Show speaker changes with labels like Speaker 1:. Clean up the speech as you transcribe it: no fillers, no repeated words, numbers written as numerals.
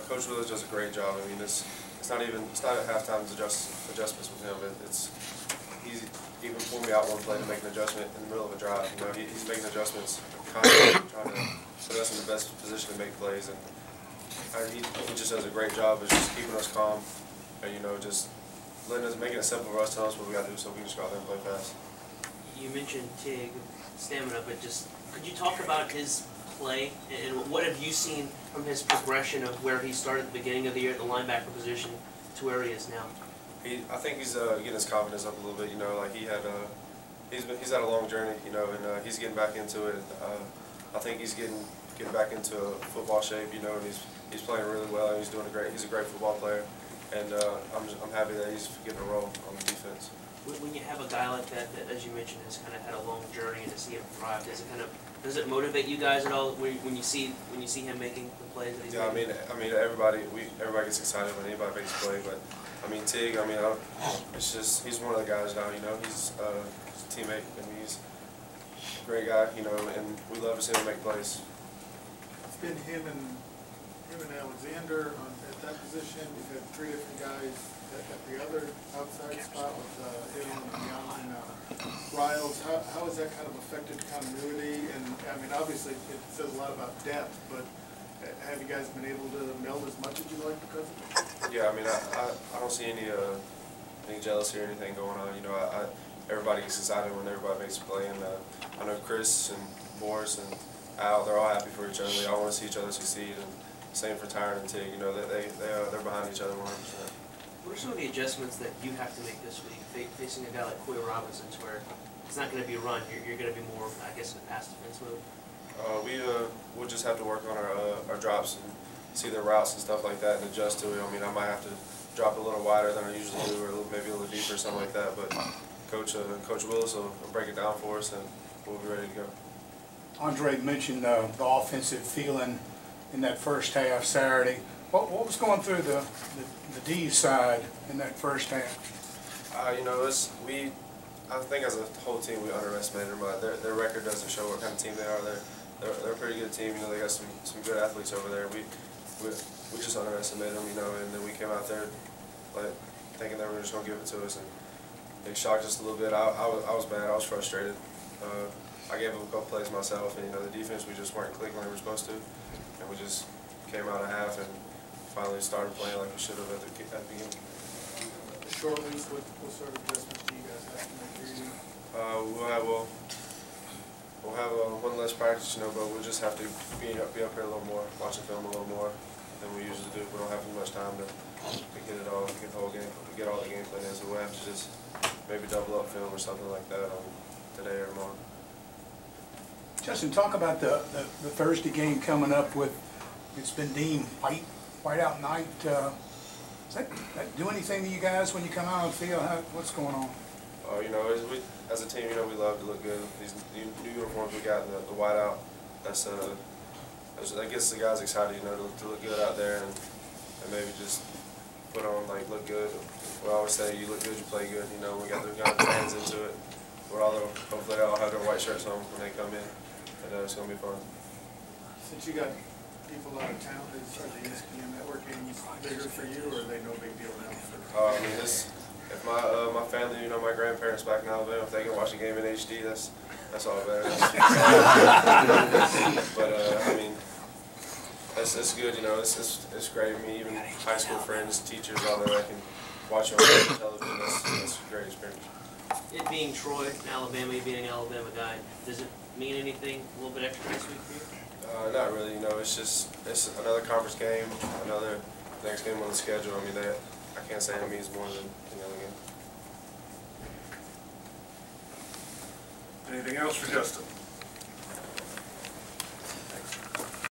Speaker 1: Coach Willis does a great job. I mean, it's not at halftime adjustments with him. He's even pulled me out one play to make an adjustment in the middle of a drive. You know, he's making adjustments constantly, trying to put us in the best position to make plays. And he just does a great job of just keeping us calm and, you know, just making it simple for us, telling us what we got to do so we can just go out there and play fast.
Speaker 2: You mentioned Tig, stamina, but just could you talk about his play and what have you seen from his progression of where he started at the beginning of the year at the linebacker position to where he is now?
Speaker 1: I think he's getting his confidence up a little bit. You know, like he's had a long journey. You know, and he's getting back into it. I think he's getting back into football shape. You know, and he's playing really well. And he's doing he's a great football player, and I'm happy that he's getting a role on the defense.
Speaker 2: When you have a guy like that, as you mentioned, has kind of had a long journey, and to see him thrive, does it motivate you guys at all when you see him making the plays that he's making?
Speaker 1: I mean, everybody gets excited when anybody makes a play, but I mean, Tig, it's just he's one of the guys now. You know, he's a teammate. I mean, he's a great guy. You know, and we love to see him make plays.
Speaker 3: It's been him and Alexander at that position. We've had three different guys at the other outside spot with him and Young and Riles. How has that kind of affected continuity? And I mean, obviously it says a lot about depth, but have you guys been able to meld as much as you like because of it?
Speaker 1: Yeah, I mean, I don't see any jealousy or anything going on. You know, everybody gets excited when everybody makes a play, and I know Chris and Boris and Al, they're all happy for each other. They all want to see each other succeed, and same for Tyron and Tig. You know, they're behind each other 100%.
Speaker 2: What are some of the adjustments that you have to make this week, facing a guy like Quay Robinson, where it's not going to be run, you're going to be more, I guess, in a pass defense mode?
Speaker 1: We'll just have to work on our drops and see their routes and stuff like that and adjust to it. I mean, I might have to drop a little wider than I usually do, or maybe a little deeper or something like that. But Coach Willis will break it down for us, and we'll be ready to go.
Speaker 4: Andre mentioned the offensive feeling in that first half Saturday. What was going through the D side in that first half?
Speaker 1: You know, I think as a whole team we underestimated them. Their record doesn't show what kind of team they are. They're a pretty good team. You know, they got some good athletes over there. We just underestimated them. You know, and then we came out there like thinking they were just going to give it to us, and they shocked us a little bit. I was mad. I was frustrated. I gave them a couple plays myself, and you know, the defense, we just weren't clicking like we were supposed to, and we just came out of half and finally started playing like we should have at the beginning.
Speaker 3: The short weeks, what sort of adjustments do you guys have to make here?
Speaker 1: We'll have one less practice, you know, but we'll just have to be up here a little more, watch the film a little more than we usually do. We don't have as much time to get it all, get the whole game, get all the game plan in. So we'll have to just maybe double up film or something like that on today or tomorrow.
Speaker 4: Justin, talk about the Thursday game coming up with. It's been deemed whiteout night. Does that do anything to you guys when you come out on the field? What's going on?
Speaker 1: You know, as a team, you know, we love to look good. These new uniforms we got, the whiteout, that gets the guys excited, you know, to look good out there and maybe just put on, like, look good. We always say, you look good, you play good. You know, we got the fans into it. Hopefully they all have their white shirts on when they come in, and it's going to be fun.
Speaker 3: Since you got people out of town, are the ESPN network games bigger for you, or are they no big deal now?
Speaker 1: I mean, if my family, you know, my grandparents back in Alabama, if they can watch a game in HD, that's all better. But I mean, it's good, you know. It's great. I mean, even high school friends, teachers out there, I can watch it on television. That's a great experience.
Speaker 2: It being Troy, Alabama, you being an Alabama guy, does it mean anything a little bit extra this week for you?
Speaker 1: Not really, you know. It's another conference game, another next game on the schedule. I mean, I can't say it means more than any other game.
Speaker 5: Anything else for Justin?